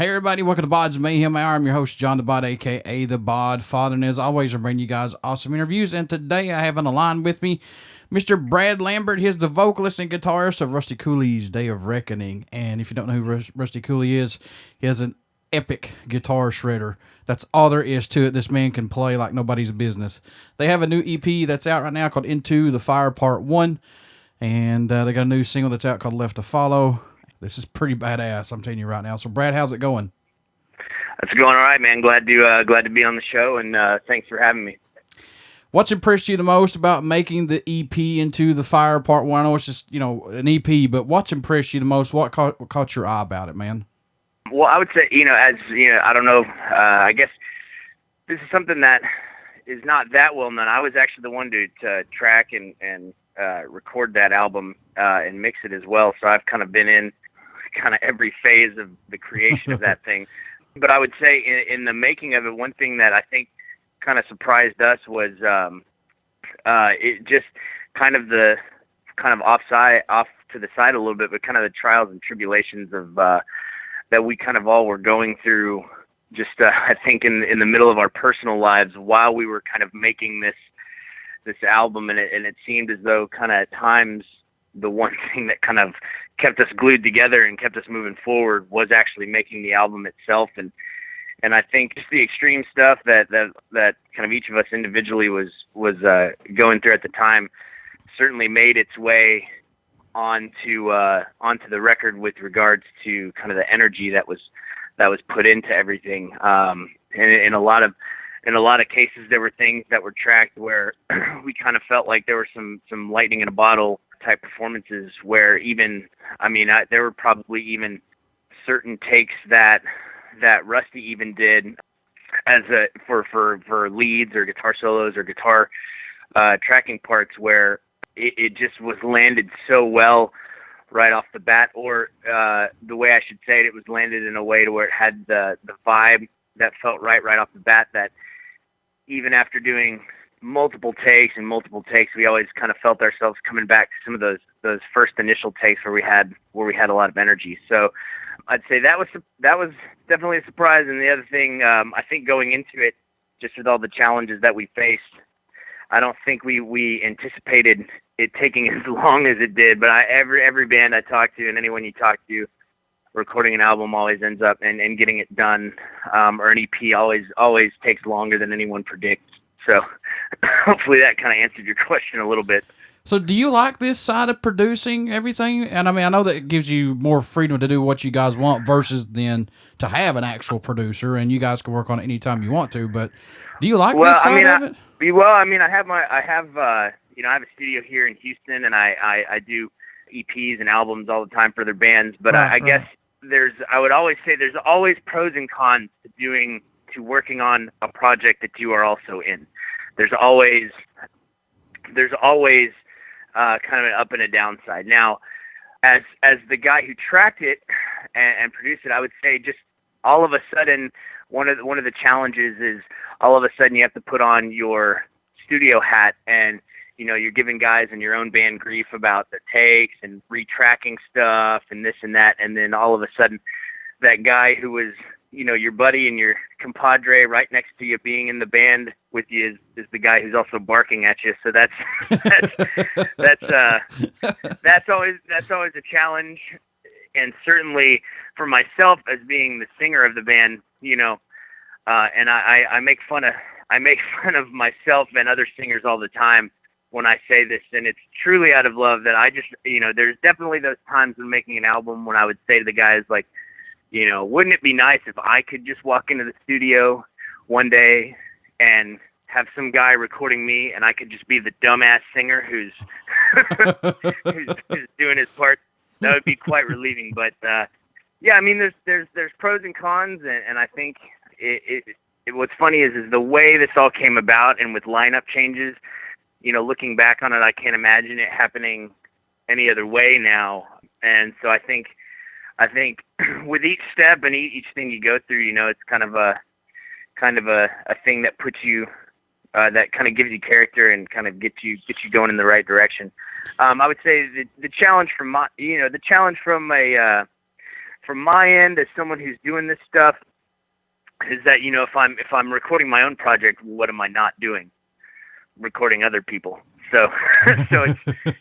Hey everybody, welcome to BODS Mayhem Hour. I'm your host, John the Bod, aka the Bod Father, and as always, I'm bringing you guys awesome interviews. And today I have on the line with me Mr. Brad Lambert. He's the vocalist and guitarist of Rusty Cooley's Day of Reckoning. And if you don't know who Rusty Cooley is, he has an epic guitar shredder. That's all there is to it. This man can play like nobody's business. They have a new EP that's out right now called Into the Fire Part 1. And they got a new single that's out called Left to Follow. This is pretty badass, I'm telling you right now. So, Brad, how's it going? It's going all right, man. Glad to be on the show, and thanks for having me. What's impressed you the most about making the EP Into the Fire Part 1? I know it's just, an EP, but what's impressed you the most? What caught your eye about it, man? Well, I would say, I don't know, I guess this is something that is not that well known. I was actually the one to track and record that album and mix it as well, so I've kind of been in kind of every phase of the creation of that thing. But I would say in the making of it, one thing that I think kind of surprised us was it just kind of off to the side a little bit, but kind of the trials and tribulations of that we kind of all were going through. Just I think in the middle of our personal lives while we were kind of making this album, and it seemed as though kind of at times the one thing that kind of kept us glued together and kept us moving forward was actually making the album itself. And I think just the extreme stuff that kind of each of us individually was going through at the time certainly made its way onto the record with regards to kind of the energy that was put into everything. And in a lot of cases, there were things that were tracked where we kind of felt like there were some lightning in a bottle type performances where there were probably even certain takes that Rusty even did as for leads or guitar solos or guitar tracking parts where it just was landed so well right off the bat, or the way I should say it was landed in a way to where it had the vibe that felt right off the bat, that even after doing multiple takes, we always kind of felt ourselves coming back to some of those first initial takes where we had a lot of energy. So I'd say that was definitely a surprise. And the other thing, I think going into it, just with all the challenges that we faced, I don't think we anticipated it taking as long as it did. But every band I talk to and anyone you talk to, recording an album always ends up and getting it done, or an EP always takes longer than anyone predicts. So hopefully that kind of answered your question a little bit. So do you like this side of producing everything? And I know that it gives you more freedom to do what you guys want versus then to have an actual producer, and you guys can work on it anytime you want to. But do you like this side of it? I have a studio here in Houston, and I do EPs and albums all the time for other bands. But I guess I would always say there's always pros and cons to working on a project that you are also in. There's always kind of an up and a downside. Now, as the guy who tracked it and produced it, I would say just all of a sudden one of the challenges is all of a sudden you have to put on your studio hat, and you're giving guys in your own band grief about the takes and retracking stuff and this and that, and then all of a sudden that guy who was your buddy and your compadre right next to you being in the band with you is the guy who's also barking at you. So that's always a challenge. And certainly for myself as being the singer of the band, and I make fun of myself and other singers all the time when I say this, and it's truly out of love that I just, there's definitely those times when making an album when I would say to the guys, like, wouldn't it be nice if I could just walk into the studio one day and have some guy recording me, and I could just be the dumbass singer who's who's doing his part? That would be quite relieving. But there's pros and cons, and I think what's funny is the way this all came about, and with lineup changes. Looking back on it, I can't imagine it happening any other way now, and so I think with each step and each thing you go through, it's kind of a thing that puts you, that kind of gives you character and kind of gets you going in the right direction. I would say the challenge from from my end as someone who's doing this stuff is that, you know, if I'm recording my own project, what am I not doing? Recording other people. So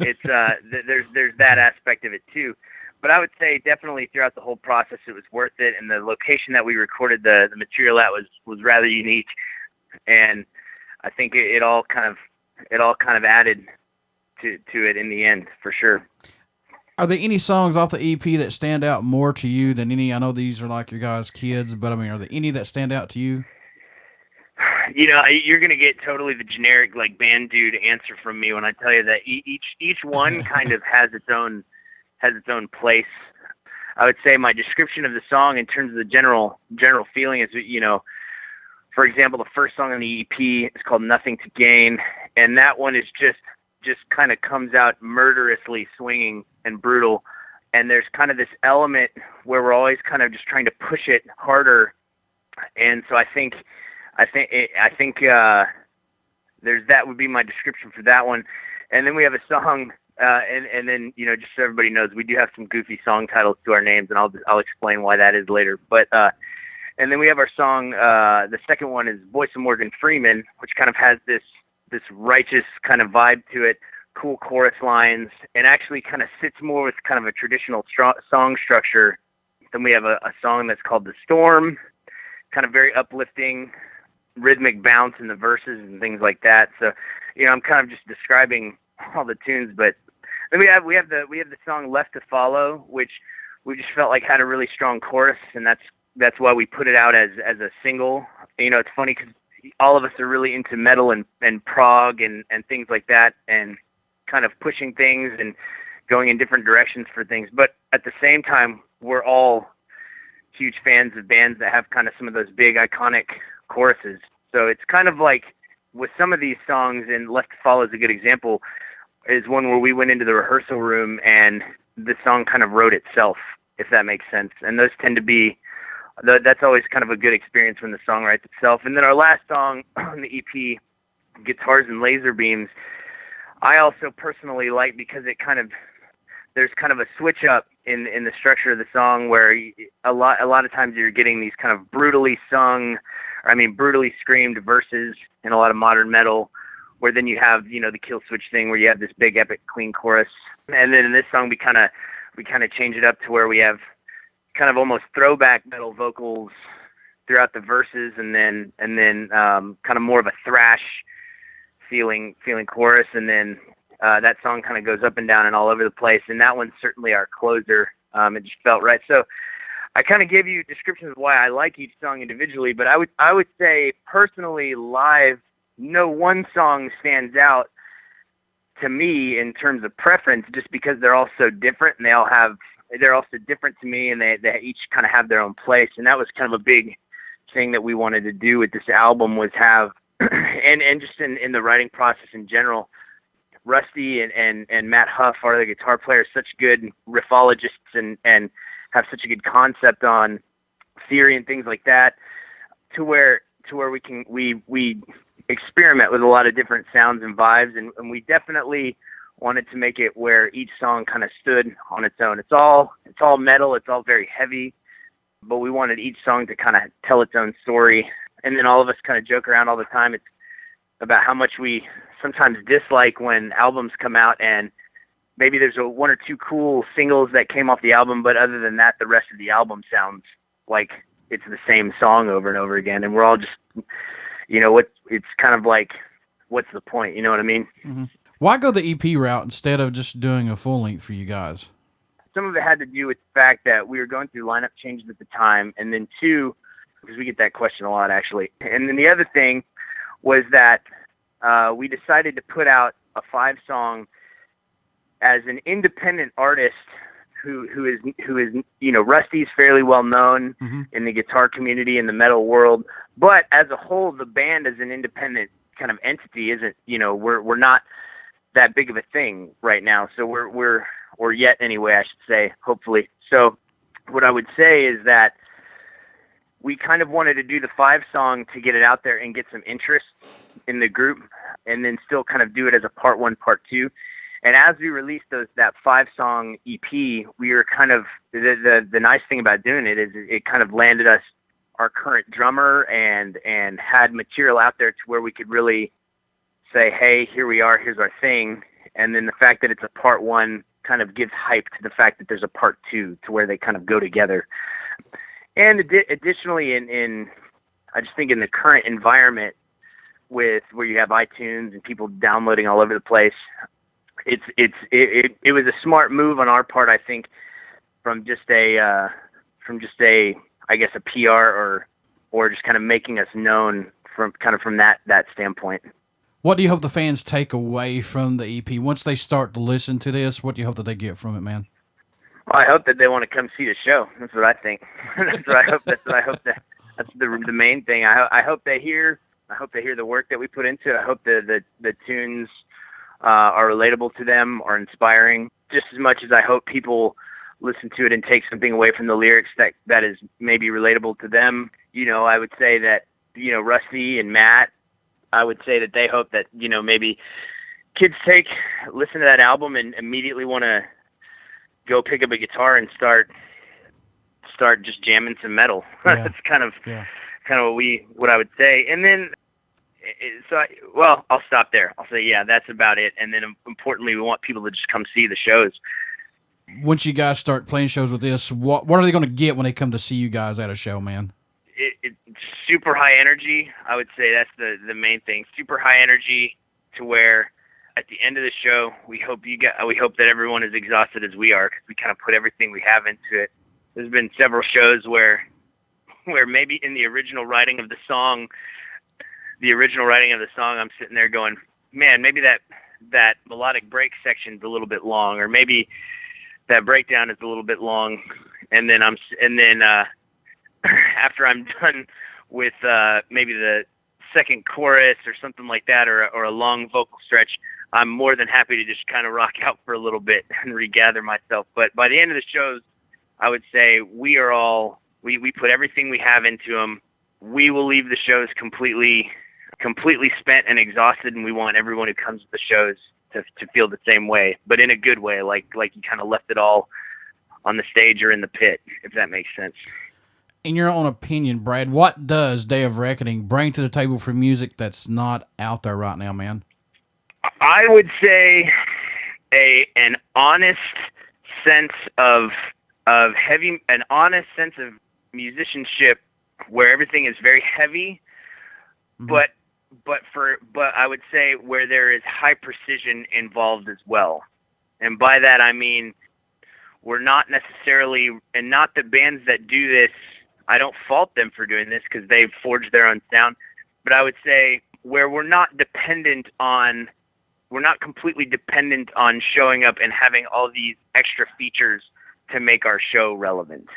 it's there's that aspect of it too. But I would say definitely throughout the whole process it was worth it, and the location that we recorded the material at was rather unique, and I think it all kind of added to it in the end, for sure. Are there any songs off the EP that stand out more to you than any? I know these are like your guys' kids, but I mean, are there any that stand out to you? You know, you're gonna get totally the generic like band dude answer from me when I tell you that each one kind of has its own place. I would say my description of the song in terms of the general feeling is, you know, for example, the first song on the EP is called Nothing to Gain, and that one is just kind of comes out murderously swinging and brutal, and there's kind of this element where we're always kind of just trying to push it harder, and so I think there's that would be my description for that one. And then we have a song, and then, you know, just so everybody knows, we do have some goofy song titles to our names, and I'll explain why that is later. But and then we have our song. The second one is Voice of Morgan Freeman, which kind of has this righteous kind of vibe to it, cool chorus lines, and actually kind of sits more with kind of a traditional song structure. Then we have a song that's called The Storm, kind of very uplifting, rhythmic bounce in the verses and things like that. So, you know, I'm kind of just describing all the tunes, but then we have the song Left to Follow, which we just felt like had a really strong chorus, and that's why we put it out as a single. You know, it's funny because all of us are really into metal and prog and things like that, and kind of pushing things and going in different directions for things. But at the same time, we're all huge fans of bands that have kind of some of those big iconic choruses. So it's kind of like with some of these songs, and Left to Follow is a good example, is one where we went into the rehearsal room and the song kind of wrote itself, if that makes sense. And those tend to be, that's always kind of a good experience when the song writes itself. And then our last song on the EP, Guitars and Laser Beams, I also personally like because it kind of, there's kind of a switch up in the structure of the song where a lot of times you're getting these kind of brutally screamed verses in a lot of modern metal, where then you have, you know, the kill switch thing where you have this big epic clean chorus. And then in this song we kind of change it up to where we have kind of almost throwback metal vocals throughout the verses, and then kind of more of a thrash feeling chorus, and then that song kind of goes up and down and all over the place, and that one's certainly our closer. It just felt right. So I kind of gave you descriptions of why I like each song individually, but I would say personally live, no one song stands out to me in terms of preference, just because they're all so different, and they're also different to me, and they each kind of have their own place. And that was kind of a big thing that we wanted to do with this album, was have and just in the writing process in general, Rusty and Matt Huff, our other guitar players, such good riffologists and have such a good concept on theory and things like that, to where we experiment with a lot of different sounds and vibes, and we definitely wanted to make it where each song kind of stood on its own. It's all metal, it's all very heavy, but we wanted each song to kind of tell its own story. And then all of us kind of joke around all the time. It's about how much we sometimes dislike when albums come out and maybe there's one or two cool singles that came off the album, but other than that, the rest of the album sounds like it's the same song over and over again. And we're all just, you know, it's kind of like, what's the point? You know what I mean? Mm-hmm. Why go the EP route instead of just doing a full length for you guys? Some of it had to do with the fact that we were going through lineup changes at the time, and then two, because we get that question a lot actually. And then the other thing was that we decided to put out a 5-song as an independent artist who is you know, Rusty's fairly well known in the guitar community in the metal world, but as a whole the band as an independent kind of entity isn't, you know, we're not that big of a thing right now. So we're or yet anyway, I should say, hopefully. So what I would say is that we kind of wanted to do the 5-song to get it out there and get some interest in the group, and then still kind of do it as a part 1, part 2. And as we released that 5-song EP, we were kind of, the nice thing about doing it is it kind of landed us our current drummer and had material out there to where we could really say, hey, here we are, here's our thing. And then the fact that it's a part 1 kind of gives hype to the fact that there's a part 2 to where they kind of go together. And additionally, I just think in the current environment with where you have iTunes and people downloading all over the place, it was a smart move on our part, I think, from just a I guess a PR or just kind of making us known from that standpoint. What do you hope the fans take away from the EP once they start to listen to this? What do you hope that they get from it, man? Well, I hope that they want to come see the show. That's what I think. That's what I hope. That's the main thing. I hope they hear. I hope they hear the work that we put into it. I hope the tunes are relatable to them, are inspiring, just as much as I hope people listen to it and take something away from the lyrics that is maybe relatable to them. You know, I would say that, you know, Rusty and Matt, I would say that they hope that, you know, maybe kids listen to that album and immediately want to go pick up a guitar and start just jamming some metal. Yeah. That's kind of what I would say. And then, I'll stop there. I'll say, yeah, that's about it. And then importantly, we want people to just come see the shows. Once you guys start playing shows with this, what are they going to get when they come to see you guys at a show, man? It's super high energy. I would say that's the main thing. Super high energy to where at the end of the show, we hope that everyone is exhausted as we are, because we kind of put everything we have into it. There's been several shows where maybe in the original writing of the song, I'm sitting there going, man, maybe that melodic break section's a little bit long, or maybe that breakdown is a little bit long, and then after I'm done with maybe the second chorus or something like that, or a long vocal stretch, I'm more than happy to just kind of rock out for a little bit and regather myself. But by the end of the shows, I would say we put everything we have into them. We will leave the shows completely spent and exhausted, and we want everyone who comes to the shows to feel the same way, but in a good way, like you kind of left it all on the stage or in the pit, if that makes sense. In your own opinion, Brad, what does Day of Reckoning bring to the table for music that's not out there right now, man? I would say an honest sense of musicianship where everything is very heavy, mm-hmm. but I would say where there is high precision involved as well. And by that I mean we're not necessarily, and not the bands that do this, I don't fault them for doing this because they've forged their own sound, but I would say where we're not completely dependent on showing up and having all these extra features to make our show relevant,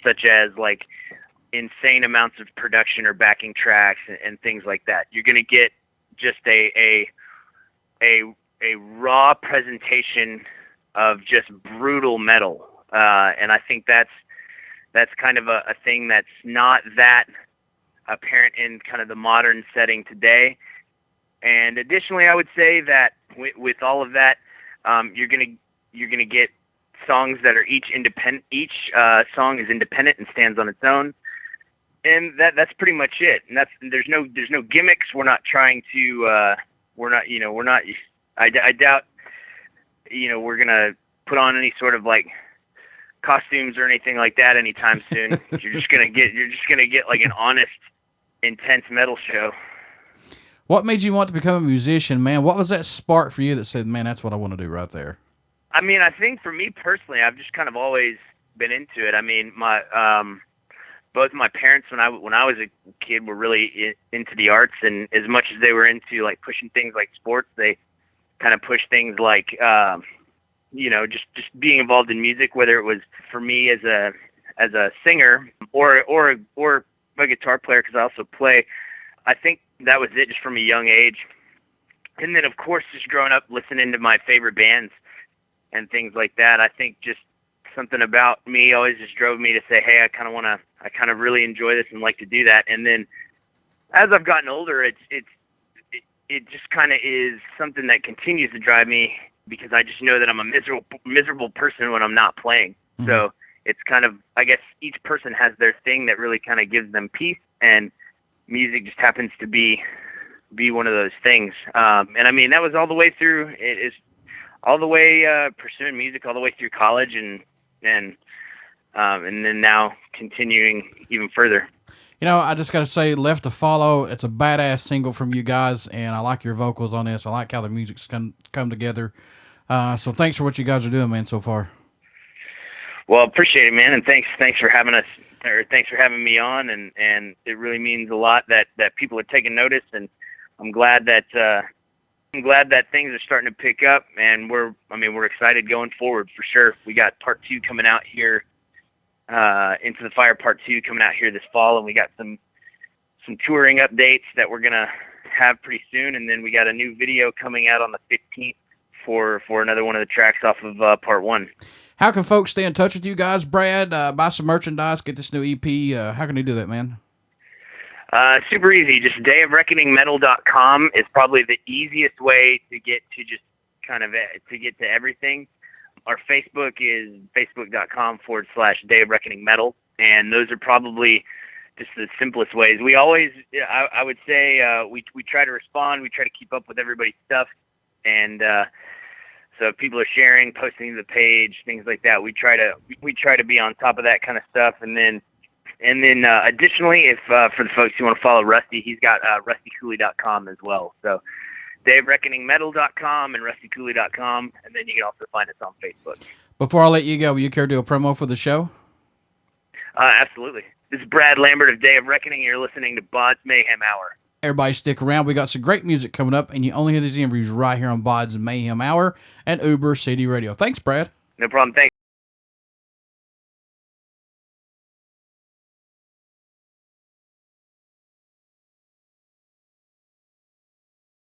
such as like insane amounts of production or backing tracks and things like that. You're going to get just a raw presentation of just brutal metal, and I think that's kind of a thing that's not that apparent in kind of the modern setting today. And additionally, I would say that with all of that, you're gonna get songs that are each independent. Each song is independent and stands on its own, and that's pretty much it. And there's no gimmicks. We're not trying to. I doubt. We're gonna put on any sort of like costumes or anything like that anytime soon. You're just gonna get like an honest, intense metal show. What made you want to become a musician, man? What was that spark for you that said, man, that's what I want to do right there? I mean, I think for me personally, I've just kind of always been into it. I mean, both my parents when I was a kid were really into the arts, and as much as they were into like pushing things like sports, they kind of pushed things like just being involved in music, whether it was for me as a singer or a guitar player, because I also play. I think that was it just from a young age. And then, of course, just growing up listening to my favorite bands and things like that, I think just something about me always just drove me to say, hey, I kind of really enjoy this and like to do that. And then as I've gotten older, it just kind of is something that continues to drive me because I just know that I'm a miserable person when I'm not playing. Mm-hmm. So it's kind of, I guess each person has their thing that really kind of gives them peace, and music just happens to be one of those things. And I mean, that was all the way through, it is all the way pursuing music all the way through college, and then now continuing even further. You know, I just got to say, Left to Follow, it's a badass single from you guys, and I like your vocals on this. I like how the music's come together. So thanks for what you guys are doing, man, so far. Well, appreciate it, man, and thanks for having us, or thanks for having me on, and it really means a lot that people are taking notice, and I'm glad that things are starting to pick up, and we're excited going forward for sure. We got part 2 coming out here. Into the Fire Part 2 coming out here this fall, and we got some touring updates that we're gonna have pretty soon, and then we got a new video coming out on the 15th for another one of the tracks off of Part 1. How can folks stay in touch with you guys, Brad? Buy some merchandise, get this new EP. How can they do that, man? Super easy. Just dayofreckoningmetal.com is probably the easiest way to get to just kind of to get to everything. Our Facebook is facebook.com/Day of Reckoning Metal, and those are probably just the simplest ways. We always, I would say, we try to respond. We try to keep up with everybody's stuff, and so if people are sharing, posting to the page, things like that, we try to be on top of that kind of stuff. And then additionally, if for the folks who want to follow Rusty, he's got rustycooley.com as well. So dayofreckoningmetal.com and rustycooley.com, and then you can also find us on Facebook. Before I let you go, will you care to do a promo for the show? Absolutely. This is Brad Lambert of Day of Reckoning, and you're listening to BODS Mayhem Hour. Everybody stick around. We got some great music coming up, and you only hear these interviews right here on BODS Mayhem Hour and Uber City Radio. Thanks, Brad. No problem. Thanks.